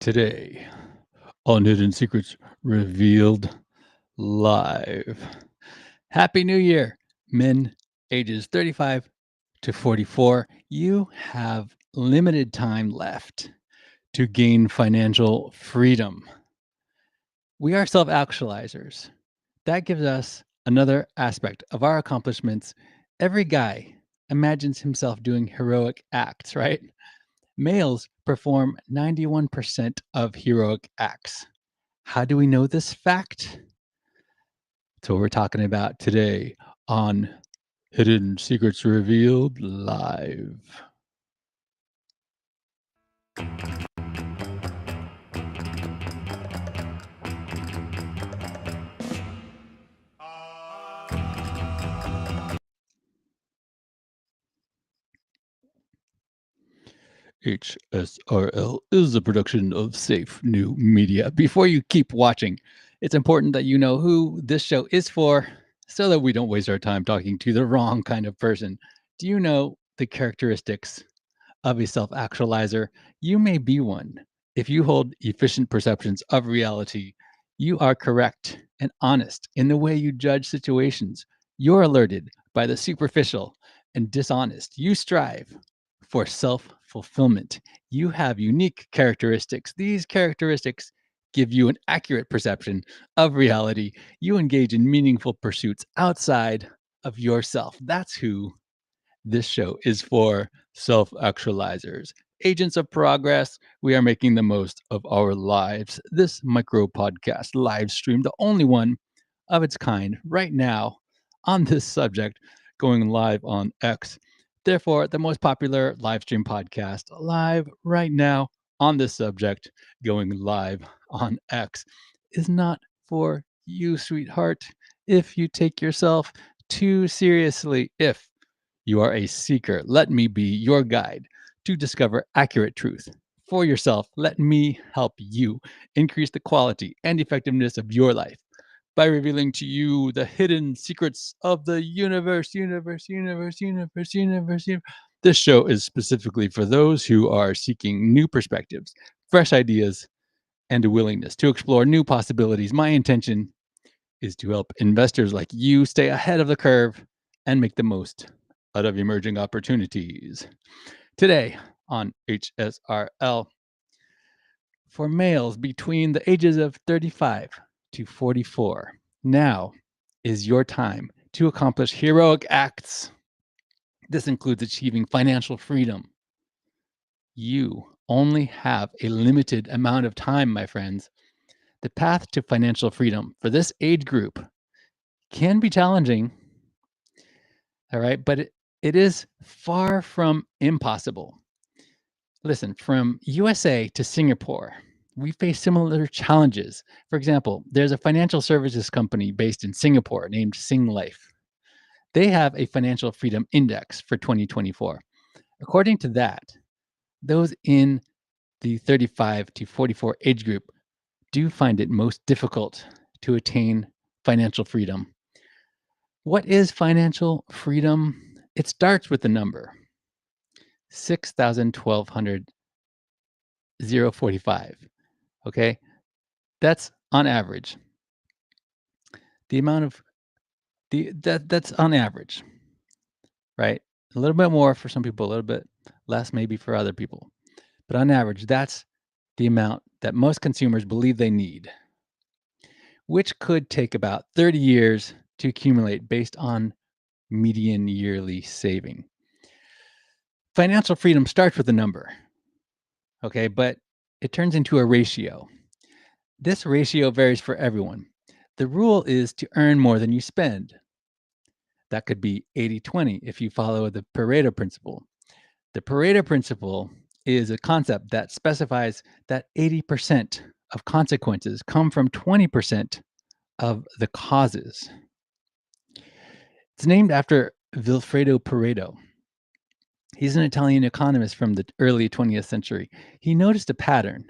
Today on Hidden Secrets Revealed Live. Happy New Year, men ages 35 to 44. You have limited time left to gain financial freedom. We are self actualizers. That gives us another aspect of our accomplishments. Every guy imagines himself doing heroic acts, right? Males perform 91% of heroic acts. How do we know this fact? That's what we're talking about today on Hidden Secrets Revealed Live. HSRL is a production of Safe New Media. Before you keep watching, it's important that you know who this show is for so that we don't waste our time talking to the wrong kind of person. Do you know the characteristics of a self actualizer? You may be one. If you hold efficient perceptions of reality, you are correct and honest in the way you judge situations. You're alerted by the superficial and dishonest. You strive for self fulfillment. You have unique characteristics. These characteristics give you an accurate perception of reality. You engage in meaningful pursuits outside of yourself. That's who this show is for. Self actualizers, agents of progress. We are making the most of our lives. This micro podcast live stream, the only one of its kind right now on this subject, going live on X. Therefore, the most popular live stream podcast live right now on this subject, going live on X, is not for you, sweetheart, if you take yourself too seriously. If you are a seeker, let me be your guide to discover accurate truth for yourself. Let me help you increase the quality and effectiveness of your life by revealing to you the hidden secrets of the universe. This show is specifically for those who are seeking new perspectives, fresh ideas, and a willingness to explore new possibilities. My intention is to help investors like you stay ahead of the curve and make the most out of emerging opportunities. Today on HSRL, for males between the ages of 35 to 44, now is your time to accomplish heroic acts. This includes achieving financial freedom. You only have a limited amount of time, my friends. The path to financial freedom for this age group can be challenging, all right, but it is far from impossible. Listen, from USA to Singapore, we face similar challenges. For example, there's a financial services company based in Singapore named Singlife. They have a financial freedom index for 2024. According to that, those in the 35 to 44 age group do find it most difficult to attain financial freedom. What is financial freedom? It starts with the number 6,045. Okay, that's on average. The amount of that's on average, right? A little bit more for some people, a little bit less maybe for other people, but on average, that's the amount that most consumers believe they need, which could take about 30 years to accumulate based on median yearly saving. Financial freedom starts with a number, okay, but it turns into a ratio. This ratio varies for everyone. The rule is to earn more than you spend. That could be 80-20 if you follow the Pareto principle. The Pareto principle is a concept that specifies that 80% of consequences come from 20% of the causes. It's named after Vilfredo Pareto. He's an Italian economist from the early 20th century. He noticed a pattern.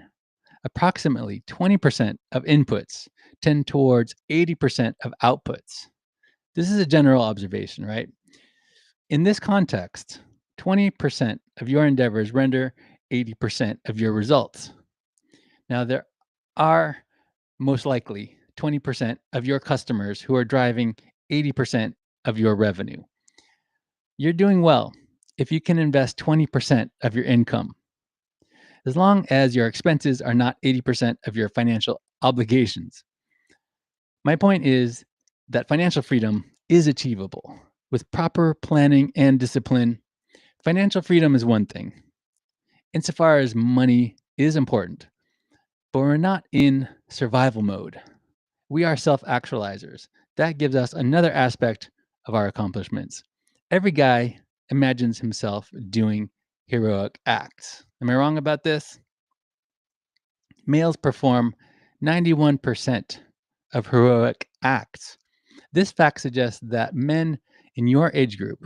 Approximately 20% of inputs tend towards 80% of outputs. This is a general observation, right? In this context, 20% of your endeavors render 80% of your results. Now, there are most likely 20% of your customers who are driving 80% of your revenue. You're doing well if you can invest 20% of your income, as long as your expenses are not 80% of your financial obligations. My point is that financial freedom is achievable with proper planning and discipline. Financial freedom is one thing, insofar as money is important, but we're not in survival mode. We are self-actualizers. That gives us another aspect of our accomplishments. Every guy imagines himself doing heroic acts. Am I wrong about this? Males perform 91% of heroic acts. This fact suggests that men in your age group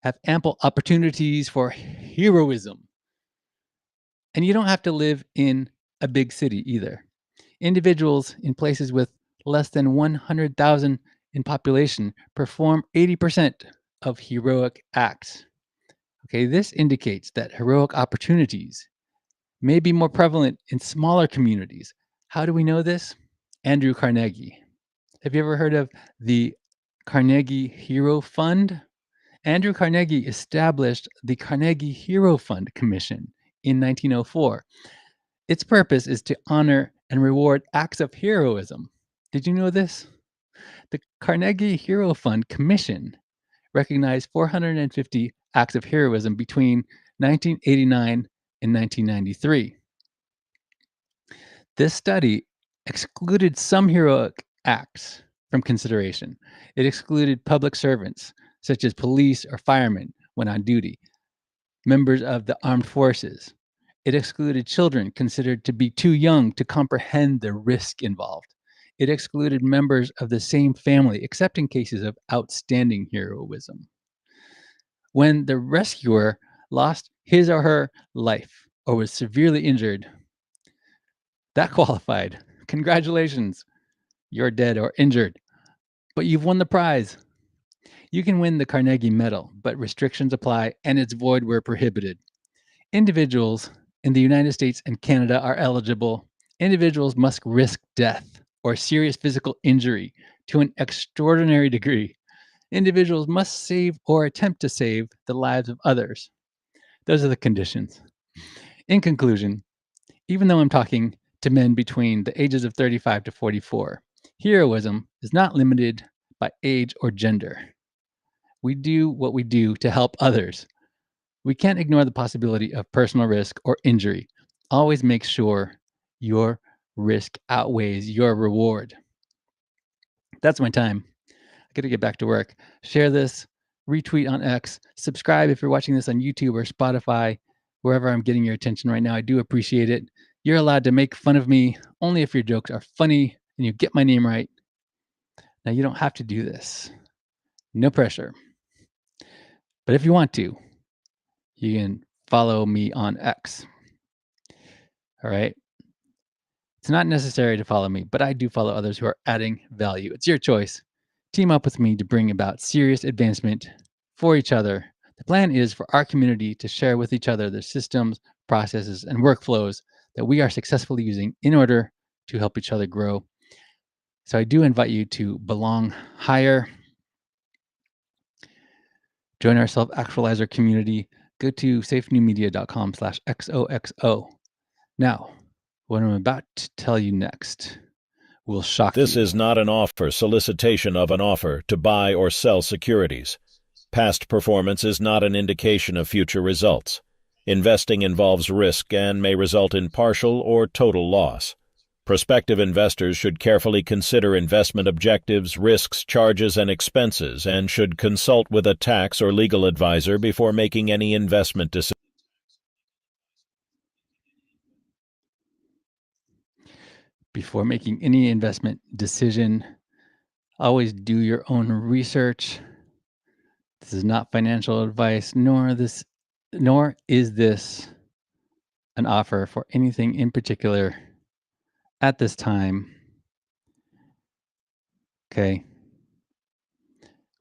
have ample opportunities for heroism. And you don't have to live in a big city either. Individuals in places with less than 100,000 in population perform 80% of heroic acts. Okay, this indicates that heroic opportunities may be more prevalent in smaller communities. How do we know this? Andrew Carnegie. Have you ever heard of the Carnegie Hero Fund? Andrew Carnegie established the Carnegie Hero Fund Commission in 1904. Its purpose is to honor and reward acts of heroism. Did you know this? The Carnegie Hero Fund Commission recognized 450 acts of heroism between 1989 and 1993. This study excluded some heroic acts from consideration. It excluded public servants, such as police or firemen when on duty, members of the armed forces. It excluded children considered to be too young to comprehend the risk involved. It excluded members of the same family, except in cases of outstanding heroism. When the rescuer lost his or her life or was severely injured, that qualified. Congratulations, you're dead or injured, but you've won the prize. You can win the Carnegie Medal, but restrictions apply and its void where prohibited. Individuals in the United States and Canada are eligible. Individuals must risk death or serious physical injury to an extraordinary degree. Individuals must save or attempt to save the lives of others. Those are the conditions. In conclusion, even though I'm talking to men between the ages of 35 to 44, heroism is not limited by age or gender. We do what we do to help others. We can't ignore the possibility of personal risk or injury. Always make sure your risk outweighs your reward. That's my time. I got to get back to work. Share this, retweet on X, subscribe if you're watching this on YouTube or Spotify, wherever I'm getting your attention right now. I do appreciate it. You're allowed to make fun of me only if your jokes are funny and you get my name right. Now, you don't have to do this. No pressure. But if you want to, you can follow me on X. All right. It's not necessary to follow me, but I do follow others who are adding value. It's your choice. Team up with me to bring about serious advancement for each other. The plan is for our community to share with each other the systems, processes, and workflows that we are successfully using in order to help each other grow. So I do invite you to belong higher. Join our self-actualizer community. Go to safenewmedia.com/XOXO. Now, what I'm about to tell you next will shock you. This is not an offer, solicitation of an offer to buy or sell securities. Past performance is not an indication of future results. Investing involves risk and may result in partial or total loss. Prospective investors should carefully consider investment objectives, risks, charges, and expenses, and should consult with a tax or legal advisor before making any investment decision. Before making any investment decision, always do your own research. This is not financial advice, nor is this an offer for anything in particular at this time. Okay.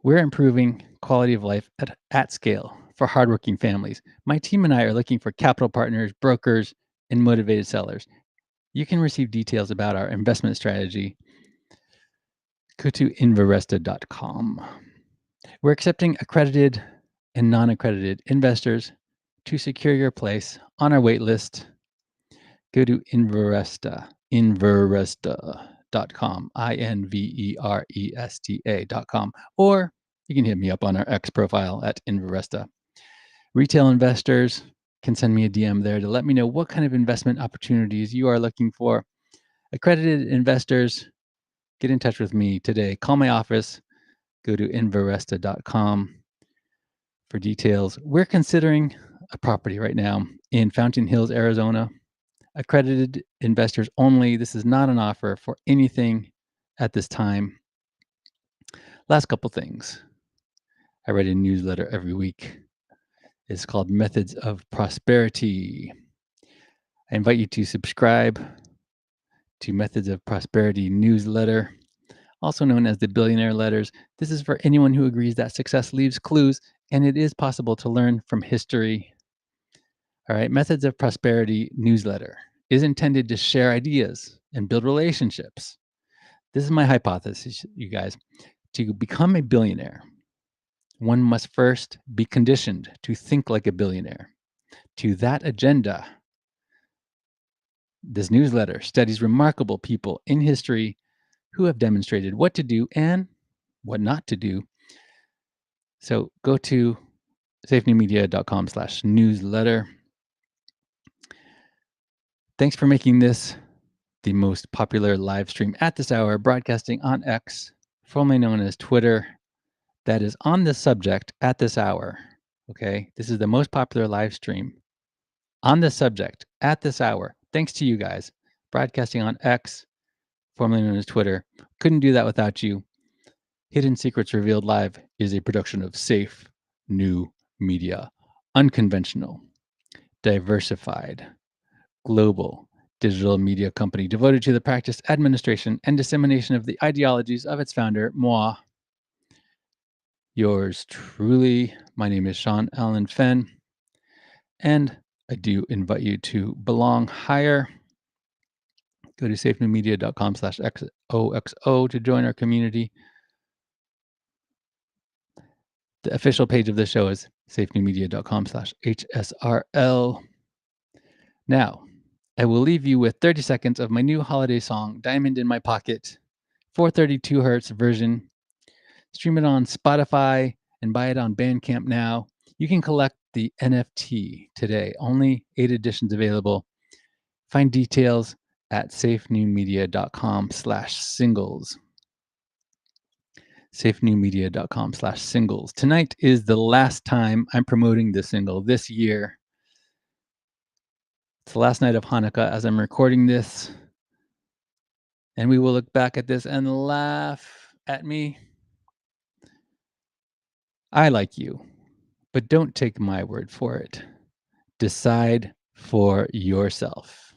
We're improving quality of life at scale for hardworking families. My team and I are looking for capital partners, brokers, and motivated sellers. You can receive details about our investment strategy. Go to Inveresta.com. We're accepting accredited and non-accredited investors. To secure your place on our wait list, go to Inveresta.com, Inveresta.com, or you can hit me up on our X profile at Inveresta. Retail investors can send me a DM there to let me know what kind of investment opportunities you are looking for. Accredited investors, get in touch with me today. Call my office. Go to Inveresta.com for details. We're considering a property right now in Fountain Hills, Arizona. Accredited investors only. This is not an offer for anything at this time. Last couple things. I write a newsletter every week. It's called Methods of Prosperity. I invite you to subscribe to Methods of Prosperity newsletter, also known as the Billionaire Letters. This is for anyone who agrees that success leaves clues and it is possible to learn from history. All right, Methods of Prosperity newsletter is intended to share ideas and build relationships. This is my hypothesis, you guys. To become a billionaire, one must first be conditioned to think like a billionaire. To that agenda, this newsletter studies remarkable people in history who have demonstrated what to do and what not to do. So go to safenewmedia.com/newsletter. Thanks for making this the most popular live stream at this hour, broadcasting on X, formerly known as Twitter, that is on this subject at this hour. Okay, this is the most popular live stream on this subject at this hour. Thanks to you guys, broadcasting on X, formerly known as Twitter. Couldn't do that without you. Hidden Secrets Revealed Live is a production of Safe New Media, unconventional, diversified, global digital media company devoted to the practice, administration, and dissemination of the ideologies of its founder, moi. Yours truly. My name is Sean Allen Fenn, and I do invite you to belong higher. Go to safenewmedia.com/XOXO to join our community. The official page of the show is safenewmedia.com/HSRL. Now, I will leave you with 30 seconds of my new holiday song, Diamond in My Pocket, 432 hertz version. Stream it on Spotify and buy it on Bandcamp now. You can collect the NFT today. Only 8 editions available. Find details at safenewmedia.com/singles. safenewmedia.com/singles. Tonight is the last time I'm promoting this single this year. It's the last night of Hanukkah as I'm recording this. And we will look back at this and laugh at me. I like you, but don't take my word for it. Decide for yourself.